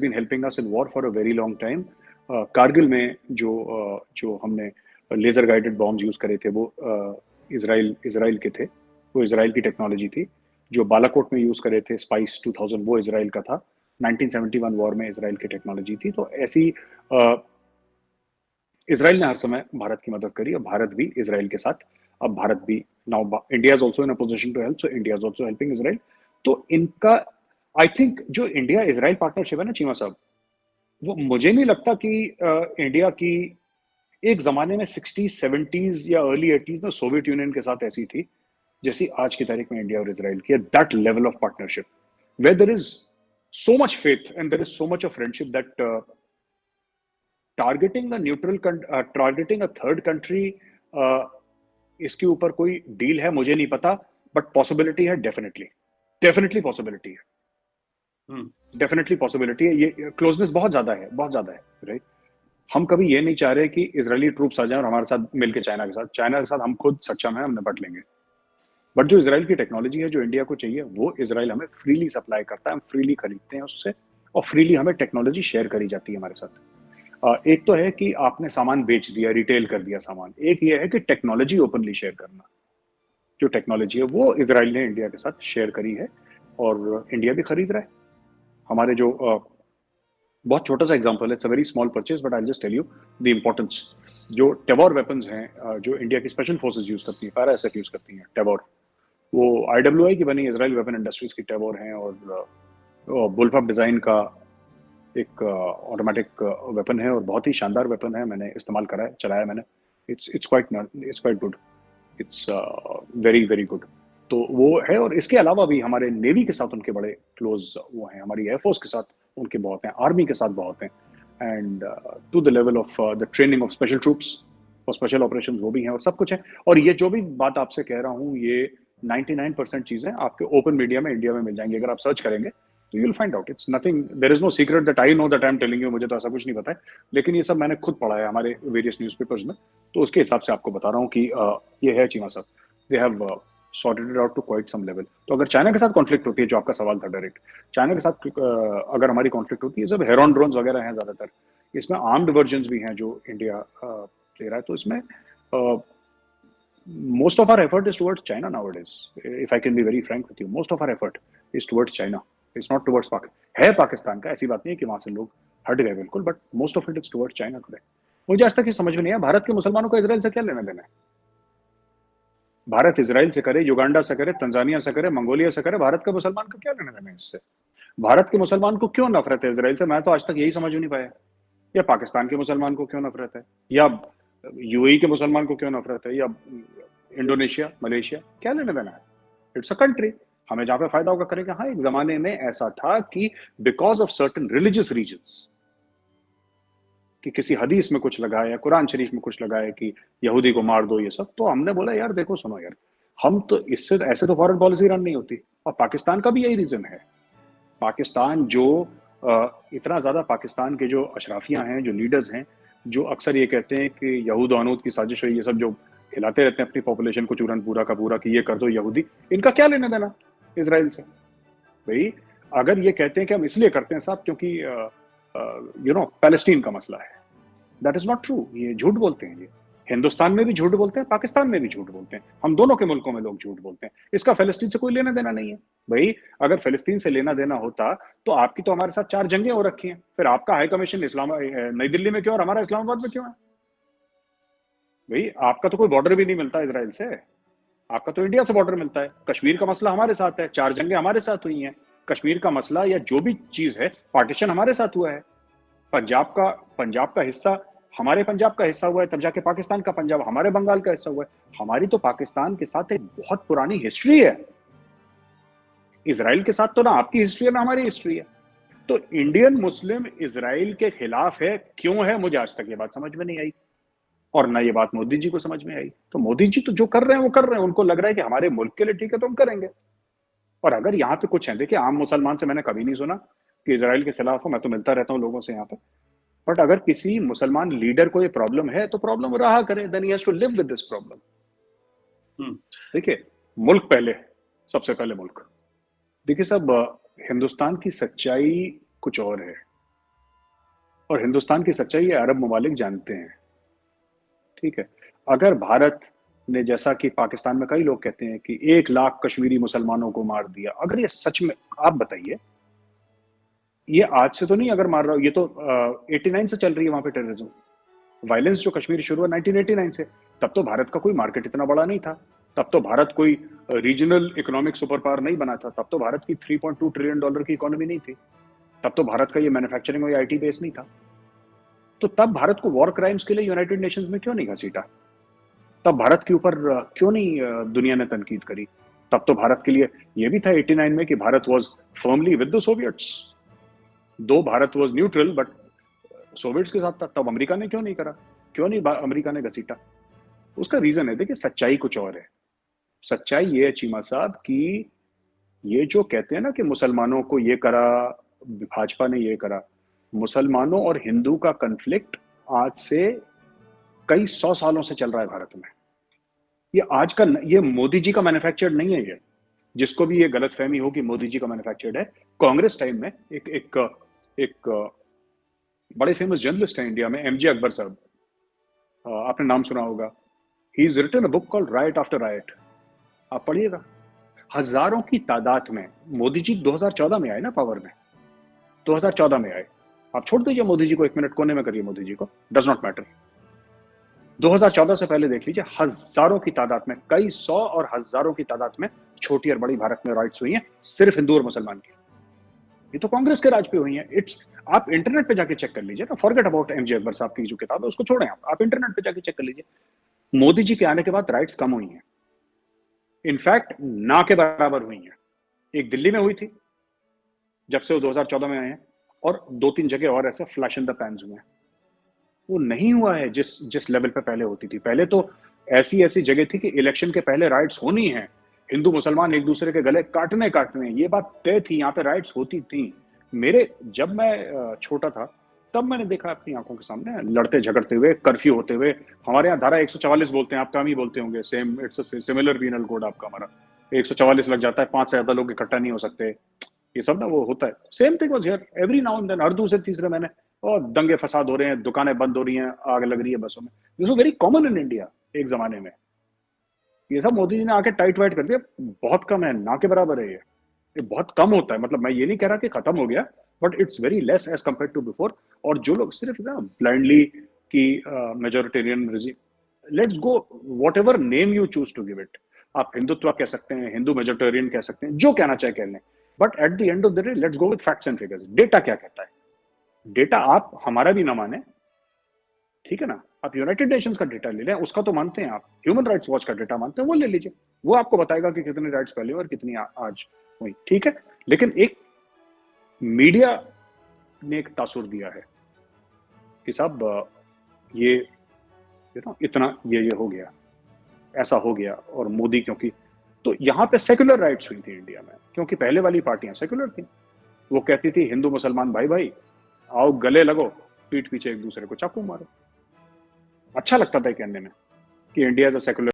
Been helping us in war for a very long time. Kargil में जो हमने laser guided bombs use करे थे वो इसराइल के थे, वो इसराइल की टेक्नोलॉजी थी। जो बालाकोट में यूज करे थे स्पाइस 2000 वो इसराइल का था। 1971 वॉर में इसराइल की टेक्नोलॉजी थी। तो ऐसी इसराइल ने हर समय भारत की मदद करी और भारत भी इसराइल के साथ, अब भारत भी now India is also in a position to help, so India is also helping Israel. तो इनका आई थिंक जो इंडिया इसराइल पार्टनरशिप है ना चीमा साहब, वो मुझे नहीं लगता कि इंडिया की एक जमाने में 60s 70s या अर्ली 80s में सोवियत यूनियन के साथ ऐसी थी जैसी आज की तारीख में इंडिया और इसराइल की है। That level of partnership where there is so much faith and there is so much of friendship that targeting a third country, uh, इसके ऊपर कोई डील है मुझे नहीं पता, बट पॉसिबिलिटी है, डेफिनेटली पॉसिबिलिटी है, डेफिनेटली पॉसिबिलिटी है। ये क्लोजनेस बहुत ज्यादा है, बहुत ज्यादा है, राइट। हम कभी ये नहीं चाह रहे कि इजरायली ट्रूप्स आ जाएं और हमारे साथ मिलकर चाइना के साथ हम खुद सक्षम है, हम निपट लेंगे। बट जो इसराइल की टेक्नोलॉजी है जो इंडिया को चाहिए वो इसराइल हमें फ्रीली सप्लाई करता है, हम फ्रीली खरीदते हैं उससे और फ्रीली हमें टेक्नोलॉजी शेयर करी जाती है हमारे साथ। एक तो है कि आपने सामान बेच दिया, रिटेल कर दिया सामान, एक ये है कि टेक्नोलॉजी ओपनली शेयर करना। जो टेक्नोलॉजी है वो इसराइल ने इंडिया के साथ शेयर करी है और इंडिया भी खरीद रहा है। हमारे जो बहुत छोटा सा एग्जांपल है, it's a very small purchase but I just tell you the importance. जो टेबोर वेपन्स हैं जो इंडिया की स्पेशल फोर्सेज यूज करती हैं, पैरा एसएफ यूज करती हैं, टेबोर, वो आईडब्ल्यूआई की बनी इसराइल वेपन इंडस्ट्रीज की टेबोर हैं और बुलफअप डिजाइन का एक ऑटोमेटिक वेपन है और बहुत ही शानदार वेपन है। मैंने इस्तेमाल करा है, चलाया मैंने। It's quite good, it's very very good. तो वो है और इसके अलावा भी हमारे नेवी के साथ उनके बड़े क्लोज वो हैं, हमारी एयरफोर्स के साथ उनके बहुत हैं, आर्मी के साथ बहुत हैं, and to the level of the training of special troops और स्पेशल ऑपरेशन वो भी हैं और सब कुछ है। और ये जो भी बात आपसे कह रहा हूँ ये 99% चीजें आपके ओपन मीडिया में इंडिया में मिल जाएंगी। अगर आप सर्च करेंगे तो you will find out, it's nothing, there is no secret that I know that I am telling you. मुझे तो ऐसा कुछ नहीं पता है, लेकिन ये सब मैंने खुद पढ़ा है हमारे वेरियस न्यूज़पेपर्स में, तो उसके हिसाब से आपको बता रहा हूँ कि ये है चीमा साहब, they have sorted it out to quite some level. तो अगर चाइना के साथ कॉन्फ्लिक्ट होती है, जो आपका सवाल था डायरेक्ट, चाइना के साथ अगर हमारी कॉन्फ्लिक्ट होती है, सब हेरॉन ड्रोन्स वगैरह हैं ज्यादातर, इसमें आर्म्ड वर्जन भी हैं जो इंडिया ले रहा है। तो इसमें most of our effort is towards China nowadays. If I can be very frank with you, most of our effort is towards China. It's not towards Pakistan. है पाकिस्तान का, ऐसी बात नहीं है कि वहां से लोग हट गए बिल्कुल, but most of it is towards China today. मुझे आज तक ये समझ में नहीं आया भारत के मुसलमानों को इजराइल से क्या लेना देना है। भारत इजराइल से करे, युगांडा से करे, तंजानिया से करे, मंगोलिया से करे, भारत के मुसलमान को क्या लेना देना है इससे? भारत के मुसलमान को क्यों नफरत है इजराइल से? मैं तो आज तक यही समझ नहीं पाया। या पाकिस्तान के मुसलमान को क्यों नफरत है, या यूएई के मुसलमान को क्यों नफरत है, या इंडोनेशिया, मलेशिया, क्या लेने देना है? इट्स अ कंट्री, हमें जहां पे फायदा होगा करेंगे। हाँ, एक जमाने में ऐसा था कि because of certain religious reasons, कि किसी हदीस में कुछ लगा है या कुरान शरीफ में कुछ लगा है कि यहूदी को मार दो, ये सब, तो हमने बोला यार देखो सुनो यार, हम तो इससे ऐसे तो फॉरेन पॉलिसी रन नहीं होती। और पाकिस्तान का भी यही रीजन है। पाकिस्तान जो इतना ज्यादा, पाकिस्तान के जो अशराफियां हैं, जो लीडर्स हैं, जो अक्सर ये कहते हैं कि यहूद अनूद की साजिश है, ये सब जो खिलाते रहते हैं अपनी पॉपुलेशन को चूरन पूरा का पूरा कि ये कर दो यहूदी, इनका क्या लेना देना इसराइल से? भाई अगर ये कहते हैं कि हम इसलिए करते हैं साहब क्योंकि पैलेस्टीन का मसला है, दैट इज नॉट ट्रू। ये झूठ बोलते हैं। ये हिंदुस्तान में भी झूठ बोलते हैं, पाकिस्तान में भी झूठ बोलते हैं, हम दोनों के मुल्कों में लोग झूठ बोलते हैं। इसका फिलिस्तीन से कोई लेना देना नहीं है। भाई अगर फिलिस्तीन से लेना देना होता तो आपकी तो हमारे साथ 4 जंगें हो रखी हैं, फिर आपका हाई कमीशन इस्लाम नई दिल्ली में क्यों और हमारा इस्लामाबाद में क्यों है? भाई आपका तो कोई बॉर्डर भी नहीं मिलता इसराइल से, आपका तो इंडिया से बॉर्डर मिलता है। कश्मीर का मसला हमारे साथ है, 4 जंगें हमारे साथ हुई हैं। कश्मीर का मसला या जो भी चीज है, पार्टीशन हमारे साथ हुआ है। पंजाब का हिस्सा हमारे पंजाब का हिस्सा हुआ है, तब जाके पाकिस्तान का पंजाब हमारे बंगाल का हिस्सा हुआ है। हमारी तो पाकिस्तान के साथ एक बहुत पुरानी हिस्ट्री है। इसराइल के साथ तो ना आपकी हिस्ट्री है ना हमारी हिस्ट्री है। तो इंडियन मुस्लिम इसराइल के खिलाफ है, क्यों है? मुझे आज तक ये बात समझ में नहीं आई और ना ये बात मोदी जी को समझ में आई। तो मोदी जी तो जो कर रहे हैं वो कर रहे हैं, उनको लग रहा है कि हमारे मुल्क के लिए ठीक है तो हम करेंगे। और अगर यहाँ पे कुछ है, देखिए आम मुसलमान से मैंने कभी नहीं सुना कि इसराइल के खिलाफ हो, मैं तो मिलता रहता हूँ लोगों से यहाँ पे। बट अगर किसी मुसलमान लीडर को ये प्रॉब्लम है तो प्रॉब्लम रहा करे, then he has to live with this problem. देखिए मुल्क पहले, सबसे पहले मुल्क। देखिए साहब, हिंदुस्तान की सच्चाई कुछ और है और हिंदुस्तान की सच्चाई ये अरब ममालिक जानते हैं, ठीक है। अगर भारत ने, जैसा कि पाकिस्तान में कई लोग कहते हैं कि 1 लाख कश्मीरी मुसलमानों को मार दिया, अगर ये सच में, आप बताइए, ये आज से तो नहीं अगर मार रहा हो, ये तो 89 से चल रही है वहां पे टेररिज्म, वायलेंस जो कश्मीर शुरू हुआ 1989 से। तब तो भारत का कोई मार्केट इतना बड़ा नहीं था, तब तो भारत कोई रीजनल इकोनॉमिक सुपर पावर नहीं बना था, तब तो भारत की $3.2 ट्रिलियन की इकोनॉमी नहीं थी, तब तो भारत का ये मैन्युफैक्चरिंग और आईटी बेस नहीं था। तो तब भारत को वॉर क्राइम्स के लिए यूनाइटेड नेशंस में क्यों नहीं घसीटा? तब भारत के ऊपर क्यों नहीं दुनिया ने तनकीद करी? तब तो भारत के लिए ये भी था 89 में कि Bharat was firmly with the Soviets, though Bharat was neutral but Soviets के साथ था। तब अमेरिका ने क्यों नहीं करा? क्यों नहीं अमेरिका ने घसीटा? उसका रीजन है, देखिए सच्चाई कुछ और है। सच्चाई ये है चीमा साहब कि ये जो कहते हैं ना कि मुसलमानों को ये करा, भाजपा ने ये करा, मुसलमानों और हिंदू का कन्फ्लिक्ट आज से कई 100 सालों से चल रहा है भारत में। ये आज का, ये मोदी जी का मैन्युफैक्चर्ड नहीं है। ये जिसको भी ये गलत फहमी हो कि मोदी जी का मैन्युफैक्चर्ड है, कांग्रेस टाइम में एक बड़े फेमस जर्नलिस्ट है इंडिया में, एमजे अकबर साहब, आपने नाम सुना होगा। He is written a book called right after right, आप पढ़िएगा। हजारों की तादाद में मोदी जी 2014 में आए ना पावर में, 2014 में आए। आप छोड़ दीजिए मोदी जी को, 1 मिनट कोने में करिए मोदी जी को, डज नॉट मैटर। 2014 से पहले देख लीजिए, हजारों की तादाद में, कई सौ और हजारों की तादाद में छोटी और बड़ी भारत में राइट्स हुई हैं, सिर्फ हिंदू और मुसलमान की। ये तो कांग्रेस के राज पे हुई हैं। इट्स, आप इंटरनेट पे जाके चेक कर लीजिए ना, फॉरगेट अबाउट एमजे अकबर साहब की जो किताब है उसको छोड़ें, आप इंटरनेट पे जाके चेक कर लीजिए। मोदी जी के आने के बाद राइट्स कम हुई हैं, इनफैक्ट ना के बराबर हुई हैं। एक दिल्ली में हुई थी जब से वो 2014 में आए हैं, और 2-3 जगह और ऐसे फ्लैश इन द पैन्स हुए हैं। वो नहीं हुआ है जिस जिस लेवल पे पहले होती थी। पहले तो ऐसी ऐसी जगह थी कि इलेक्शन के पहले राइट्स होनी है, हिंदू मुसलमान एक दूसरे के गले काटने, ये बात तय थी, यहाँ पे राइट्स होती थी। मेरे, जब मैं छोटा था तब मैंने देखा अपनी आंखों के सामने लड़ते झगड़ते हुए, कर्फ्यू होते हुए। हमारे यहाँ धारा 144 बोलते हैं, आप कम ही बोलते होंगे, same, it's similar penal code आपका, हमारा 144 लग जाता है, 5 से ज्यादा लोग इकट्ठा नहीं हो सकते, ये सब ना वो होता है। Same thing was here, every now and then, हर दूसरे तीसरे महीने और दंगे फसाद हो रहे हैं, दुकानें बंद हो रही हैं, आग लग रही है बसों में। This was very common in India एक जमाने में। ये सब मोदी जी ने आके टाइट वाइट कर दिया, बहुत कम है, ना के बराबर है ये बहुत कम होता है। मतलब मैं ये नहीं कह रहा कि खत्म हो गया, but it's very less as compare to before. और जो लोग सिर्फ ना ब्लाइंडली की majoritarian, let's go whatever name you choose to give it, आप हिंदुत्व कह सकते हैं, हिंदू मेजोरिटेरियन कह सकते हैं, जो कहना चाहे कह लें, but at the end of the day let's go with facts and figures. Data क्या कहता है? डेटा आप हमारा भी ना माने, ठीक है ना, आप यूनाइटेड नेशंस का डेटा ले लें, उसका तो मानते हैं आप, ह्यूमन राइट्स वॉच का डेटा मानते हैं, वो ले लीजिए, वो आपको बताएगा कि कितनी राइट्स पहले और कितनी आज हुई, ठीक है। लेकिन एक मीडिया ने एक तासुर दिया है कि साहब ये इतना ये हो गया, ऐसा हो गया, और मोदी, क्योंकि तो यहाँ पे सेक्युलर राइट्स हुई थी इंडिया में, क्योंकि पहले वाली पार्टियां सेक्युलर थी। वो कहती थी हिंदू मुसलमान भाई भाई आओ गले लगो, पीठ पीछे एक दूसरे को चाकू मारो। अच्छा लगता था कहने में कि इंडिया इज अ सेक्युलर